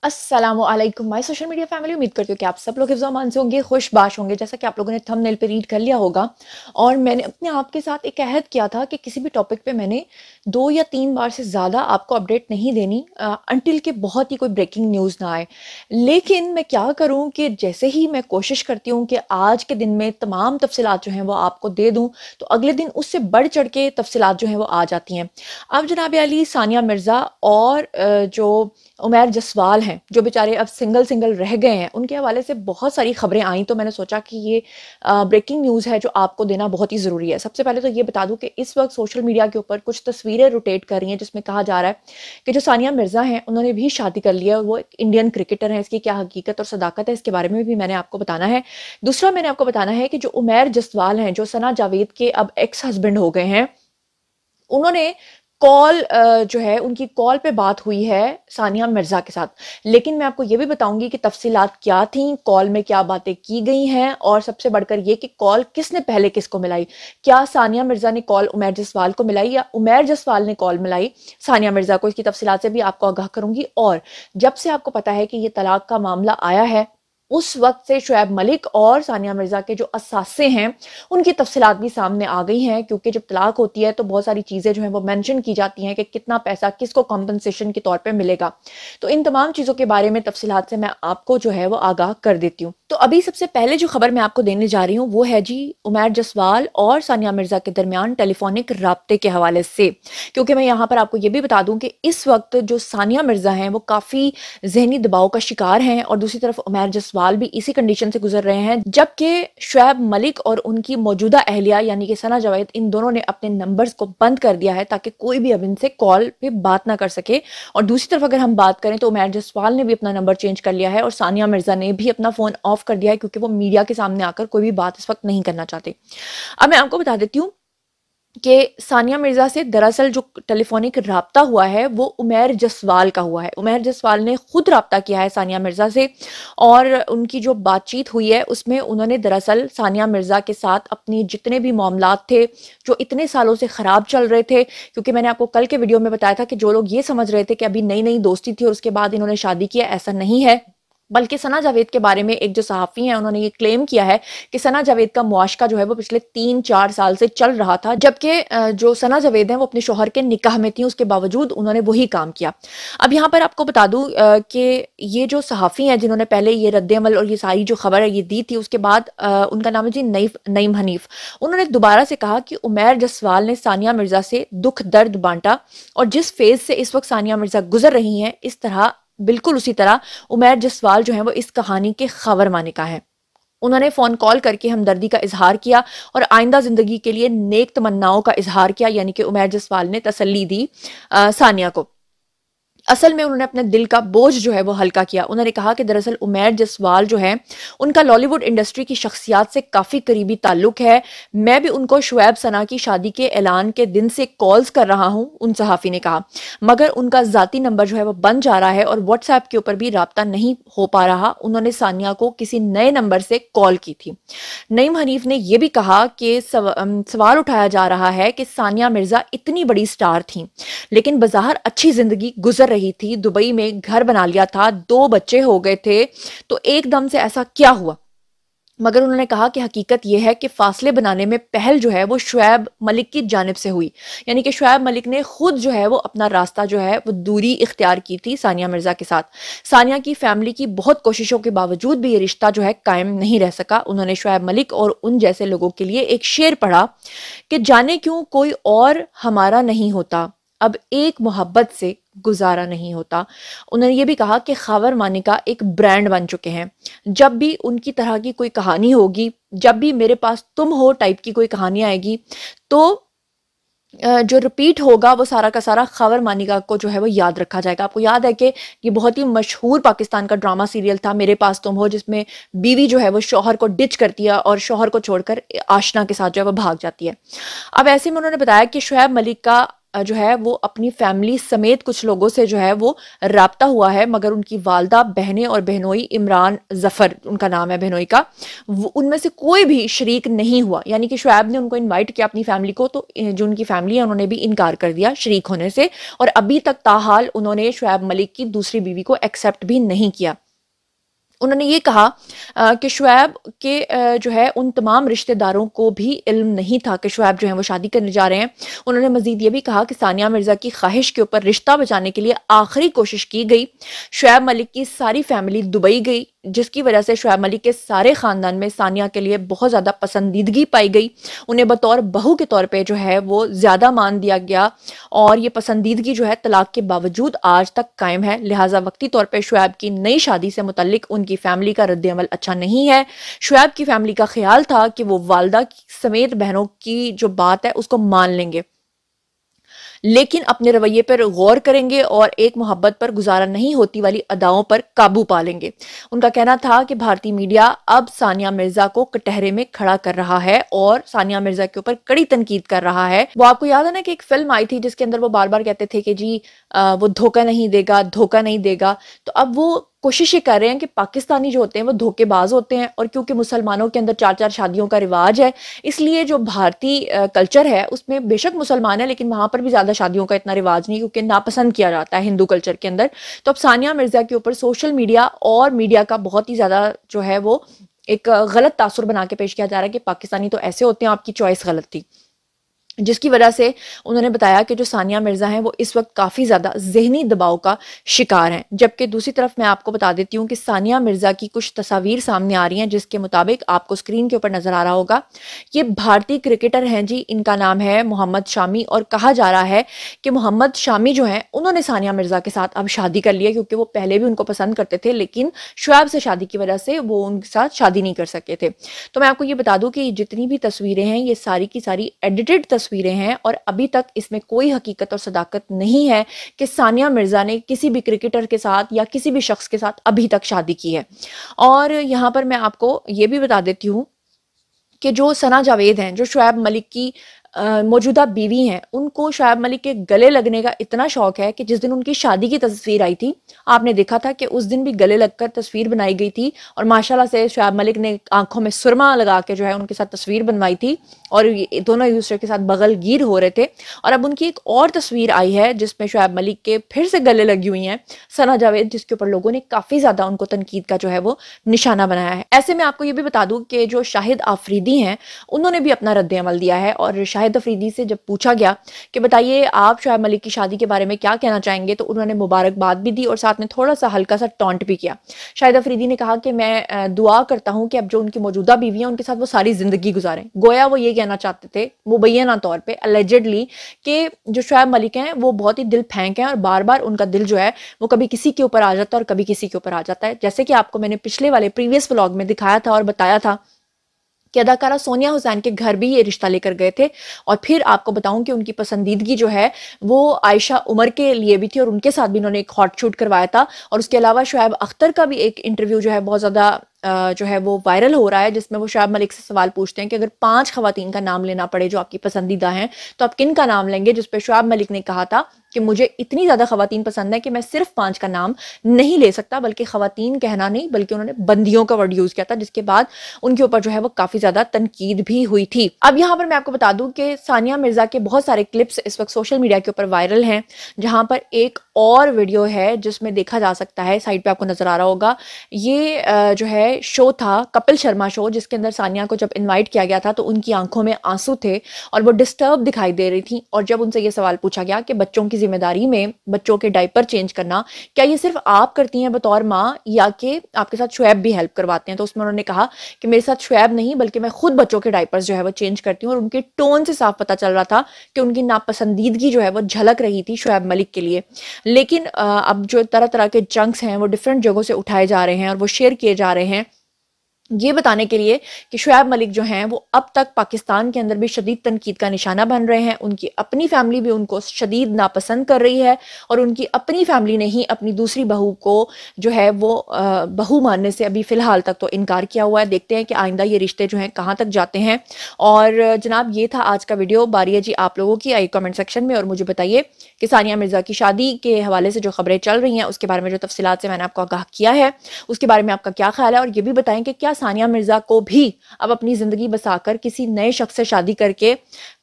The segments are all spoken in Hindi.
अस्सलामुअलैकुम माय सोशल मीडिया फैमिली। उम्मीद करती हूँ कि आप सब लोग हिफ्ज़-ओ-अमान से होंगे, खुशबाश होंगे। जैसा कि आप लोगों ने थंबनेल पे रीड कर लिया होगा और मैंने अपने आप के साथ एक अहद किया था कि किसी भी टॉपिक पे मैंने 2 या 3 बार से ज़्यादा आपको अपडेट नहीं देनी अंटिल कि बहुत ही कोई ब्रेकिंग न्यूज़ ना आए। लेकिन मैं क्या करूँ कि जैसे ही मैं कोशिश करती हूँ कि आज के दिन में तमाम तफ़सीलात जो हैं वो आपको दे दूँ, तो अगले दिन उससे बढ़ चढ़ के तफ़सीलात जो हैं वो आ जाती हैं। अब जनाब अली सानिया मिर्ज़ा और जो उमैर जसवाल हैं, जो बेचारे अब सिंगल रह गए हैं, उनके हवाले से बहुत सारी खबरें आई, तो मैंने सोचा कि ये ब्रेकिंग न्यूज़ है जो आपको देना बहुत ही ज़रूरी है। सबसे पहले तो ये बता दूं कि इस वक्त सोशल मीडिया के ऊपर कुछ तस्वीरें रोटेट कर रही हैं जिसमें कहा जा रहा है कि जो सानिया मिर्ज़ा हैं उन्होंने भी शादी कर लिया और वो एक इंडियन क्रिकेटर हैं। इसकी क्या हकीकत और सदाकत है, इसके बारे में भी मैंने आपको बताना है। दूसरा मैंने आपको बताना है कि जो उमैर जसवाल हैं, जो सना जावेद के अब एक्स हस्बैंड हो गए हैं, उन्होंने कॉल जो है उनकी कॉल पे बात हुई है सानिया मिर्ज़ा के साथ। लेकिन मैं आपको ये भी बताऊंगी कि तफसीलात क्या थी, कॉल में क्या बातें की गई हैं और सबसे बढ़कर ये कि कॉल किसने पहले किसको मिलाई। क्या सानिया मिर्ज़ा ने कॉल उमैर जसवाल को मिलाई या उमैर जसवाल ने कॉल मिलाई सानिया मिर्ज़ा को, इसकी तफसीलात से भी आपको आगाह करूंगी। और जब से आपको पता है कि ये तलाक का मामला आया है, उस वक्त से शुएब मलिक और सानिया मिर्ज़ा के जो असासे हैं उनकी तफसीलात भी सामने आ गई हैं, क्योंकि जब तलाक होती है तो बहुत सारी चीज़ें जो हैं वो मेंशन की जाती हैं कि कितना पैसा किसको कॉम्पनसेशन के तौर पे मिलेगा। तो इन तमाम चीज़ों के बारे में तफसीलात से मैं आपको जो है वो आगाह कर देती हूँ। तो अभी सबसे पहले जो खबर मैं आपको देने जा रही हूँ वो है जी उमैर जसवाल और सानिया मिर्ज़ा के दरमियान टेलीफोनिक राब्ते के हवाले से। क्योंकि मैं यहाँ पर आपको ये भी बता दूँ कि इस वक्त जो सानिया मिर्ज़ा हैं वो काफ़ी जहनी दबाव का शिकार हैं और दूसरी तरफ उमैर जसवाल भी इसी कंडीशन से गुजर रहे हैं, जबकि शुएब मलिक और उनकी मौजूदा अहलिया यानी कि सना जावेद, इन दोनों ने अपने नंबर्स को बंद कर दिया है ताकि कोई भी अब इनसे कॉल पे बात ना कर सके। और दूसरी तरफ अगर हम बात करें तो उमैर जसवाल ने भी अपना नंबर चेंज कर लिया है और सानिया मिर्ज़ा ने भी अपना फ़ोन ऑफ कर दिया है, क्योंकि वो मीडिया के सामने आकर कोई भी बात इस वक्त नहीं करना चाहते। अब मैं आपको बता देती हूँ कि सानिया मिर्ज़ा से दरअसल जो टेलीफोनिक राब्ता हुआ है वो उमैर जसवाल का हुआ है। उमैर जसवाल ने खुद राब्ता किया है सानिया मिर्ज़ा से और उनकी जो बातचीत हुई है उसमें उन्होंने दरअसल सानिया मिर्ज़ा के साथ अपनी जितने भी मामलात थे जो इतने सालों से ख़राब चल रहे थे, क्योंकि मैंने आपको कल के वीडियो में बताया था कि जो लोग ये समझ रहे थे कि अभी नई नई दोस्ती थी और उसके बाद इन्होंने शादी किया, ऐसा नहीं है। बल्कि सना जावेद के बारे में एक जो सहाफ़ी हैं उन्होंने ये क्लेम किया है कि सना जावेद का मुआशका जो है वो पिछले 3-4 साल से चल रहा था, जबकि जो सना जावेद हैं वो अपने शौहर के निकाह में थी, उसके बावजूद उन्होंने वही काम किया। अब यहाँ पर आपको बता दूं कि ये जो सहाफ़ी हैं जिन्होंने पहले ये रद्द-ए-अमल और ये सारी जो खबर है ये दी थी, उसके बाद उनका नाम है जी नईम हनीफ। उन्होंने दोबारा से कहा कि उमैर जसवाल ने सानिया मिर्ज़ा से दुख दर्द बांटा और जिस फेज़ से इस वक्त सानिया मिर्ज़ा गुजर रही हैं, इस तरह बिल्कुल उसी तरह उमैर जसवाल जो है वो इस कहानी के खबर मानिका है। उन्होंने फ़ोन कॉल करके हमदर्दी का इजहार किया और आइंदा ज़िंदगी के लिए नेक तमन्नाओं का इजहार किया, यानी कि उमैर जसवाल ने तसल्ली दी सानिया को। असल में उन्होंने अपने दिल का बोझ जो है वो हल्का किया। उन्होंने कहा कि दरअसल उमैर जसवाल जो है उनका लॉलीवुड इंडस्ट्री की शख्सियात से काफ़ी करीबी ताल्लुक है। मैं भी उनको शुएब सना की शादी के ऐलान के दिन से कॉल्स कर रहा हूँ, उन सहाफ़ी ने कहा, मगर उनका ज़ाती नंबर जो है वो बंद जा रहा है और व्हाट्सएप के ऊपर भी रब्ता नहीं हो पा रहा। उन्होंने सानिया को किसी नए नंबर से कॉल की थी। नईम हनीफ ने यह भी कहा कि सवाल उठाया जा रहा है कि सानिया मिर्ज़ा इतनी बड़ी स्टार थी लेकिन बज़ाहिर अच्छी ज़िंदगी गुजर रही थी, दुबई में घर बना लिया था, 2 बच्चे हो गए थे, तो एकदम से ऐसा क्या हुआ। मगर उन्होंने कहा कि हकीकत यह है कि फासले बनाने में पहल जो है वो शुएब मलिक की जानिब से हुई, यानी कि शुएब मलिक ने खुद जो है वो अपना रास्ता जो है वो दूरी इख्तियार की थी सानिया मिर्ज़ा के साथ। सानिया की फैमिली की बहुत कोशिशों के बावजूद भी ये रिश्ता जो है कायम नहीं रह सका। उन्होंने शुएब मलिक और उन जैसे लोगों के लिए एक शेर पढ़ा कि जाने क्यों कोई और हमारा नहीं होता, अब एक मोहब्बत से गुजारा नहीं होता। उन्होंने ये भी कहा कि खावर मानिका एक ब्रांड बन चुके हैं। जब भी उनकी तरह की कोई कहानी होगी, जब भी मेरे पास तुम हो टाइप की कोई कहानी आएगी, तो जो रिपीट होगा वो सारा का सारा खबर मानिका को जो है वो याद रखा जाएगा। आपको याद है कि ये बहुत ही मशहूर पाकिस्तान का ड्रामा सीरियल था मेरे पास तुम हो, जिसमें बीवी जो है वो शौहर को डिच करती है और शौहर को छोड़कर आशना के साथ जो है वो भाग जाती है। अब ऐसे में उन्होंने बताया कि शुएब मलिक का जो है वो अपनी फैमिली समेत कुछ लोगों से जो है वो राब्ता हुआ है, मगर उनकी वालदा, बहनें और बहनोई, इमरान जफ़र उनका नाम है बहनोई का, उनमें से कोई भी शरीक नहीं हुआ। यानी कि शुएब ने उनको इनवाइट किया अपनी फैमिली को, तो जो उनकी फैमिली है उन्होंने भी इनकार कर दिया शरीक होने से, और अभी तक ताहाल उन्होंने शुएब मलिक की दूसरी बीवी को एक्सेप्ट भी नहीं किया। उन्होंने ये कहा कि शुएब के जो है उन तमाम रिश्तेदारों को भी इल्म नहीं था कि शुएब जो है वो शादी करने जा रहे हैं। उन्होंने मजीद ये भी कहा कि सानिया मिर्ज़ा की ख्वाहिश के ऊपर रिश्ता बचाने के लिए आखिरी कोशिश की गई। शुएब मलिक की सारी फैमिली दुबई गई, जिसकी वजह से शुएब मलिक के सारे ख़ानदान में सानिया के लिए बहुत ज़्यादा पसंदीदगी पाई गई। उन्हें बतौर बहू के तौर पे जो है वो ज़्यादा मान दिया गया, और ये पसंदीदगी जो है तलाक के बावजूद आज तक कायम है। लिहाजा वक्ती तौर पे शुएब की नई शादी से मुतल्लिक उनकी फैमिली का रद्द-ए-अमल अच्छा नहीं है। शुएब की फैमिली का ख्याल था कि वो वालदा समेत बहनों की जो बात है उसको मान लेंगे, लेकिन अपने रवैये पर गौर करेंगे और एक मोहब्बत पर गुजारा नहीं होती वाली अदाओं पर काबू पा लेंगे। उनका कहना था कि भारतीय मीडिया अब सानिया मिर्जा को कटहरे में खड़ा कर रहा है और सानिया मिर्जा के ऊपर कड़ी तनकीद कर रहा है। वो आपको याद है ना कि एक फिल्म आई थी जिसके अंदर वो बार बार कहते थे कि जी वो धोखा नहीं देगा, धोखा नहीं देगा। तो अब वो कोशिश ये कर रहे हैं कि पाकिस्तानी जो होते हैं वो धोखेबाज होते हैं, और क्योंकि मुसलमानों के अंदर 4-4 शादियों का रिवाज है, इसलिए जो भारतीय कल्चर है उसमें बेशक मुसलमान है, लेकिन वहां पर भी ज्यादा शादियों का इतना रिवाज नहीं, क्योंकि नापसंद किया जाता है हिंदू कल्चर के अंदर। तो अब सानिया मिर्जा के ऊपर सोशल मीडिया और मीडिया का बहुत ही ज्यादा जो है वो एक गलत तासुर बना के पेश किया जा रहा है कि पाकिस्तानी तो ऐसे होते हैं, आपकी चॉइस गलत थी, जिसकी वजह से उन्होंने बताया कि जो सानिया मिर्ज़ा हैं वो इस वक्त काफ़ी ज़्यादा ज़हनी दबाव का शिकार हैं। जबकि दूसरी तरफ मैं आपको बता देती हूँ कि सानिया मिर्ज़ा की कुछ तस्वीर सामने आ रही हैं, जिसके मुताबिक आपको स्क्रीन के ऊपर नज़र आ रहा होगा, ये भारतीय क्रिकेटर हैं जी, इनका नाम है मोहम्मद शामी, और कहा जा रहा है कि मोहम्मद शामी जो हैं उन्होंने सानिया मिर्ज़ा के साथ अब शादी कर लिया, क्योंकि वो पहले भी उनको पसंद करते थे, लेकिन शुएब से शादी की वजह से वो उनके साथ शादी नहीं कर सके थे। तो मैं आपको ये बता दूँ कि जितनी भी तस्वीरें हैं ये सारी की सारी एडिटेड तस्वीरें हैं, और अभी तक इसमें कोई हकीकत और सदाकत नहीं है कि सानिया मिर्जा ने किसी भी क्रिकेटर के साथ या किसी भी शख्स के साथ अभी तक शादी की है। और यहाँ पर मैं आपको ये भी बता देती हूँ कि जो सना जावेद हैं, जो शुएब मलिक की मौजूदा बीवी हैं, उनको शुएब मलिक के गले लगने का इतना शौक है कि जिस दिन उनकी शादी की तस्वीर आई थी, आपने देखा था कि उस दिन भी गले लगकर तस्वीर बनाई गई थी, और माशाल्लाह से शुएब मलिक ने आंखों में सुरमा लगा के जो है उनके साथ तस्वीर बनवाई थी, और ये दोनों एक दूसरे के साथ बगलगीर हो रहे थे। और अब उनकी एक और तस्वीर आई है जिसमें शुएब मलिक के फिर से गले लगी हुई हैं सना जावेद, जिसके ऊपर लोगों ने काफ़ी ज़्यादा उनको तनकीद का जो है वो निशाना बनाया है। ऐसे में आपको ये भी बता दूँ कि जो शाहिद आफरीदी हैं उन्होंने भी अपना रद्द अमल दिया है, और शाहिद अफरीदी से जब पूछा गया कि बताइए आप शुएब मलिक की शादी के बारे में क्या कहना चाहेंगे, तो उन्होंने मुबारकबाद भी दी और साथ में थोड़ा सा हल्का सा टॉन्ट भी किया। शाहिद अफरीदी ने कहा कि मैं दुआ करता हूं कि अब जो उनकी मौजूदा बीवी है उनके साथ वो सारी जिंदगी गुजारें। गोया वो ये कहना चाहते थे मुबैना तौर पर अलेजेडली कि जो शुएब मलिक हैं वो बहुत ही दिल फेंक हैं, और बार बार उनका दिल जो है वो कभी किसी के ऊपर आ जाता है और कभी किसी के ऊपर आ जाता है। जैसे कि आपको मैंने पिछले वाले प्रीवियस व्लॉग में दिखाया था और बताया था कि अदाकारा सोनिया हुसैन के घर भी ये रिश्ता लेकर गए थे, और फिर आपको बताऊं कि उनकी पसंदीदगी जो है वो आयशा उमर के लिए भी थी, और उनके साथ भी उन्होंने एक हॉट शूट करवाया था। और उसके अलावा शुएब अख्तर का भी एक इंटरव्यू जो है बहुत ज़्यादा जो है वो वायरल हो रहा है, जिसमें वो शुएब मलिक से सवाल पूछते हैं कि अगर 5 खवातीन का नाम लेना पड़े जो आपकी पसंदीदा हैं, तो आप किन का नाम लेंगे, जिस पे शुएब मलिक ने कहा था कि मुझे इतनी ज़्यादा खवातीन पसंद है कि मैं सिर्फ 5 का नाम नहीं ले सकता, बल्कि खवातीन कहना नहीं बल्कि उन्होंने बंदियों का वर्ड यूज़ किया था, जिसके बाद उनके ऊपर जो है वो काफ़ी ज़्यादा तनकीद भी हुई थी। अब यहाँ पर मैं आपको बता दूँ कि सानिया मिर्ज़ा के बहुत सारे क्लिप्स इस वक्त सोशल मीडिया के ऊपर वायरल हैं, जहाँ पर एक और वीडियो है जिसमें देखा जा सकता है, साइड पे आपको नजर आ रहा होगा, ये जो है शो था कपिल शर्मा शो, जिसके अंदर सानिया को जब इनवाइट किया गया था तो उनकी आंखों में आंसू थे और वो डिस्टर्ब दिखाई दे रही थी। और जब उनसे ये सवाल पूछा गया कि बच्चों की जिम्मेदारी में बच्चों के डायपर चेंज करना क्या ये सिर्फ आप करती हैं बतौर माँ, या कि आपके साथ शुएब भी हेल्प करवाते हैं, तो उसमें उन्होंने कहा कि मेरे साथ शुएब नहीं बल्कि मैं खुद बच्चों के डायपर्स जो है वो चेंज करती हूँ। और उनके टोन से साफ पता चल रहा था कि उनकी नापसंदीदगी जो है वो झलक रही थी शुएब मलिक के लिए। लेकिन अब जो तरह तरह के जंक्स हैं वो डिफरेंट जगहों से उठाए जा रहे हैं और वो शेयर किए जा रहे हैं, ये बताने के लिए कि शुएब मलिक जो हैं वो अब तक पाकिस्तान के अंदर भी शदीद तनकीद का निशाना बन रहे हैं। उनकी अपनी फैमिली भी उनको शदीद नापसंद कर रही है और उनकी अपनी फैमिली ने ही अपनी दूसरी बहू को जो है वो बहू मानने से अभी फ़िलहाल तक तो इनकार किया हुआ है। देखते हैं कि आइंदा ये रिश्ते जो हैं कहाँ तक जाते हैं। और जनाब ये था आज का वीडियो। बारी है जी आप लोगों की, आई कमेंट सेक्शन में और मुझे बताइए कि सानिया मिर्ज़ा की शादी के हवाले से जो खबरें चल रही हैं उसके बारे में जो तफसीलात से मैंने आपको आगाह किया है उसके बारे में आपका क्या ख्याल है। और ये भी बताएं कि क्या सानिया मिर्ज़ा को भी अब अपनी ज़िंदगी बसाकर किसी नए शख्स से शादी करके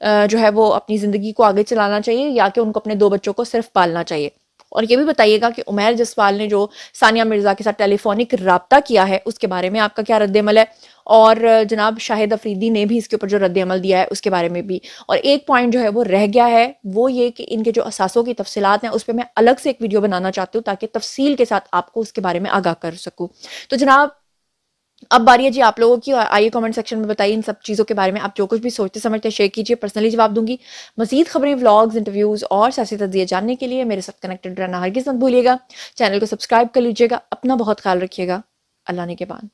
जो है वो अपनी ज़िंदगी को आगे चलाना चाहिए या कि उनको अपने 2 बच्चों को सिर्फ पालना चाहिए। और ये भी बताइएगा कि उमैर जसवाल ने जो सानिया मिर्ज़ा के साथ टेलीफोनिक राब्ता किया है उसके बारे में आपका क्या रद्द-ए-अमल है। और जनाब शाहिद अफरीदी ने भी इसके ऊपर जो रद्द-ए-अमल दिया है उसके बारे में भी। और एक पॉइंट जो है वो रह गया है, वो ये कि इनके जो असासों की तफसीलात हैं उस पर मैं अलग से एक वीडियो बनाना चाहती हूँ ताकि तफसील के साथ आपको उसके बारे में आगाह कर सकूँ। तो जनाब अब बारी है जी आप लोगों की, आइए कमेंट सेक्शन में बताइए इन सब चीज़ों के बारे में आप जो कुछ भी सोचते समझते शेयर कीजिए, पर्सनली जवाब दूंगी। मजीद खबरें, व्लॉग्स, इंटरव्यूज़ और सियासी तज्ज़िये जानने के लिए मेरे साथ कनेक्टेड रहना हरगिज़ मत भूलिएगा। चैनल को सब्सक्राइब कर लीजिएगा। अपना बहुत ख्याल रखिएगा। अल्लाह ने के बाद।